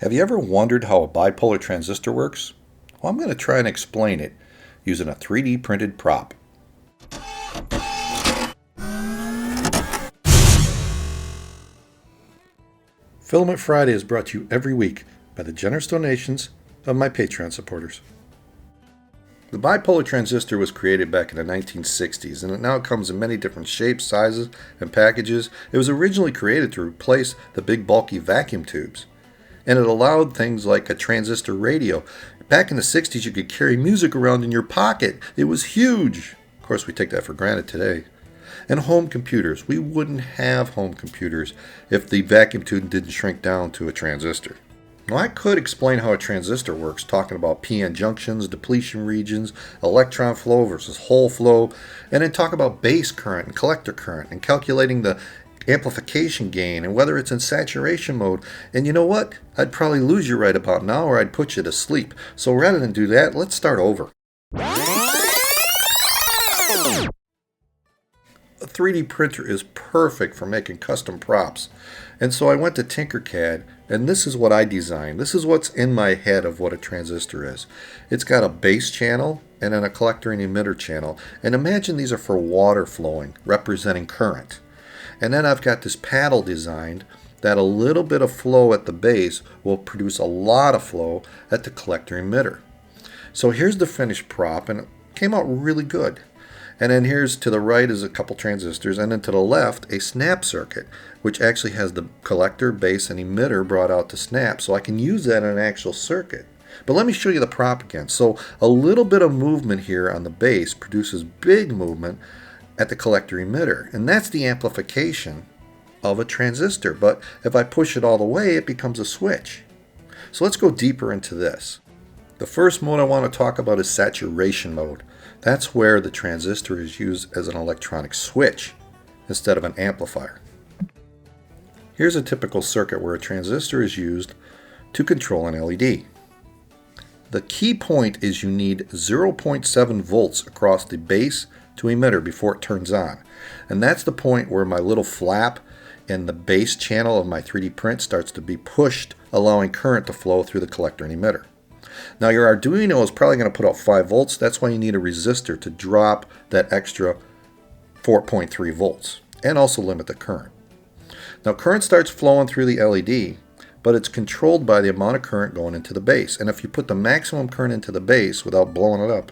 Have you ever wondered how a bipolar transistor works? Well, I'm going to try and explain it using a 3D printed prop. Filament Friday is brought to you every week by the generous donations of my Patreon supporters. The bipolar transistor was created back in the 1960s, and it now comes in many different shapes, sizes, and packages. It was originally created to replace the big bulky vacuum tubes, and it allowed things like a transistor radio. Back in the 60s, you could carry music around in your pocket. It was huge. Of course, we take that for granted today. And home computers. We wouldn't have home computers if the vacuum tube didn't shrink down to a transistor. Now, I could explain how a transistor works, talking about p-n junctions, depletion regions, electron flow versus hole flow, and then talk about base current and collector current, and calculating the amplification gain and whether it's in saturation mode. And you know what? I'd probably lose you right about now, or I'd put you to sleep. So rather than do that, let's start over. A 3D printer is perfect for making custom props. And so I went to Tinkercad, and this is what I designed. This is what's in my head of what a transistor is. It's got a base channel and then a collector and emitter channel. And imagine these are for water flowing, representing current. And then I've got this paddle designed that a little bit of flow at the base will produce a lot of flow at the collector emitter. So here's the finished prop, and it came out really good. And then here's to the right is a couple transistors, and then to the left a snap circuit, which actually has the collector, base, and emitter brought out to snap, so I can use that in an actual circuit. But let me show you the prop again. So a little bit of movement here on the base produces big movement at the collector emitter, and that's the amplification of a transistor. But if I push it all the way, it becomes a switch. So let's go deeper into this. The first mode I want to talk about is saturation mode. That's where the transistor is used as an electronic switch instead of an amplifier. Here's a typical circuit where a transistor is used to control an LED. The key point is you need 0.7 volts across the base to emitter before it turns on. And that's the point where my little flap in the base channel of my 3D print starts to be pushed, allowing current to flow through the collector and emitter. Now your Arduino is probably going to put out 5 volts. That's why you need a resistor to drop that extra 4.3 volts and also limit the current. Now current starts flowing through the LED, but it's controlled by the amount of current going into the base. And if you put the maximum current into the base without blowing it up,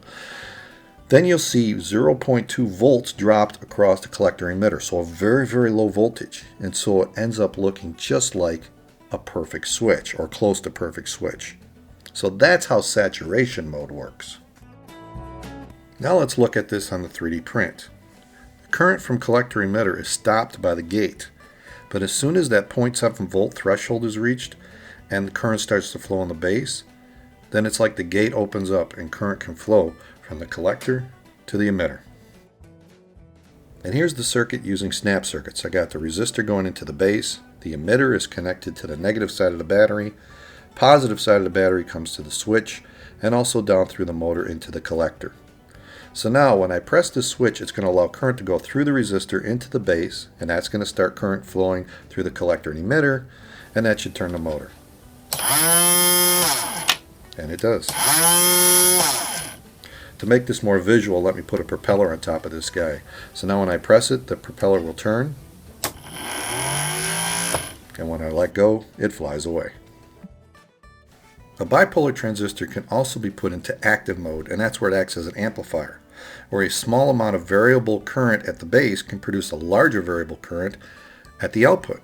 then you'll see 0.2 volts dropped across the collector emitter. So a very, very low voltage. And so it ends up looking just like a perfect switch, or close to perfect switch. So that's how saturation mode works. Now let's look at this on the 3D print. The current from collector emitter is stopped by the gate, but as soon as that 0.7 volt threshold is reached and the current starts to flow on the base, then it's like the gate opens up and current can flow from the collector to the emitter. And here's the circuit using snap circuits. I got the resistor going into the base, the emitter is connected to the negative side of the battery, positive side of the battery comes to the switch, and also down through the motor into the collector. So now when I press this switch, it's going to allow current to go through the resistor into the base, and that's going to start current flowing through the collector and emitter, and that should turn the motor. And it does. To make this more visual, let me put a propeller on top of this guy. So now when I press it, the propeller will turn, and when I let go, it flies away. A bipolar transistor can also be put into active mode, and that's where it acts as an amplifier, where a small amount of variable current at the base can produce a larger variable current at the output.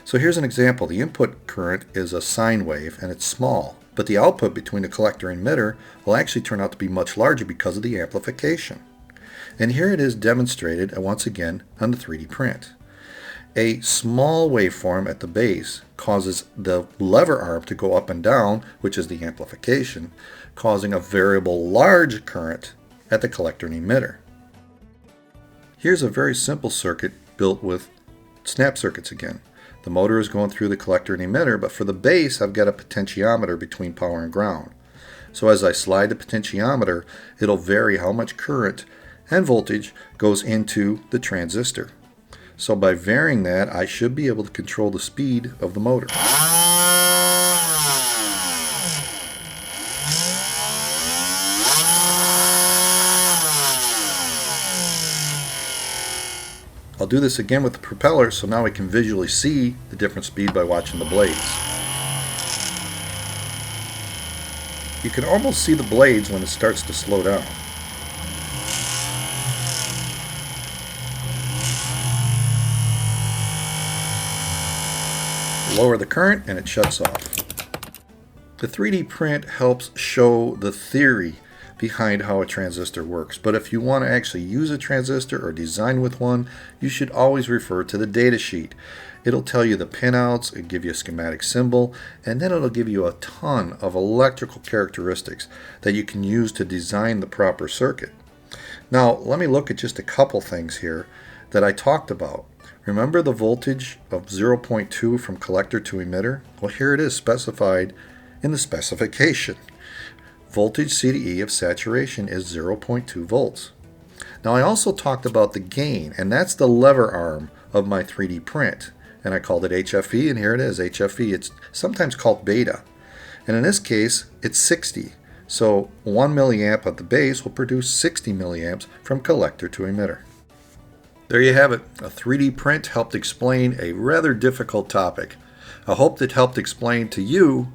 So here's an example. The input current is a sine wave, and it's small, but the output between the collector and emitter will actually turn out to be much larger because of the amplification. And here it is demonstrated once again on the 3D print. A small waveform at the base causes the lever arm to go up and down, which is the amplification, causing a variable large current at the collector and emitter. Here's a very simple circuit built with snap circuits again. The motor is going through the collector and emitter, but for the base I've got a potentiometer between power and ground. So as I slide the potentiometer, it'll vary how much current and voltage goes into the transistor. So by varying that, I should be able to control the speed of the motor. do this again with the propeller so now we can visually see the different speed by watching the blades. You can almost see the blades when it starts to slow down. Lower the current and it shuts off. The 3D print helps show the theory behind how a transistor works, but if you want to actually use a transistor or design with one, you should always refer to the data sheet. It'll tell you the pinouts, it'll give you a schematic symbol, and then it'll give you a ton of electrical characteristics that you can use to design the proper circuit. Now, let me look at just a couple things here that I talked about. Remember the voltage of 0.2 from collector to emitter? Well, here it is specified in the specification. Voltage C to E of saturation is 0.2 volts. Now I also talked about the gain, and that's the lever arm of my 3D print. And I called it HFE, and here it is, HFE. It's sometimes called beta. And in this case, it's 60. So 1 milliamp at the base will produce 60 milliamps from collector to emitter. There you have it. A 3D print helped explain a rather difficult topic. I hope that helped explain to you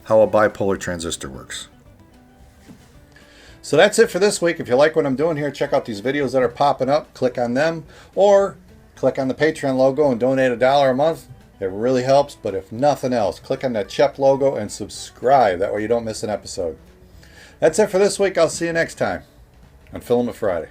how a bipolar transistor works. So that's it for this week. If you like what I'm doing here, check out these videos that are popping up. Click on them or click on the Patreon logo and donate $1 a month. It really helps, but if nothing else, click on that CHEP logo and subscribe. That way you don't miss an episode. That's it for this week. I'll see you next time on Filament Friday.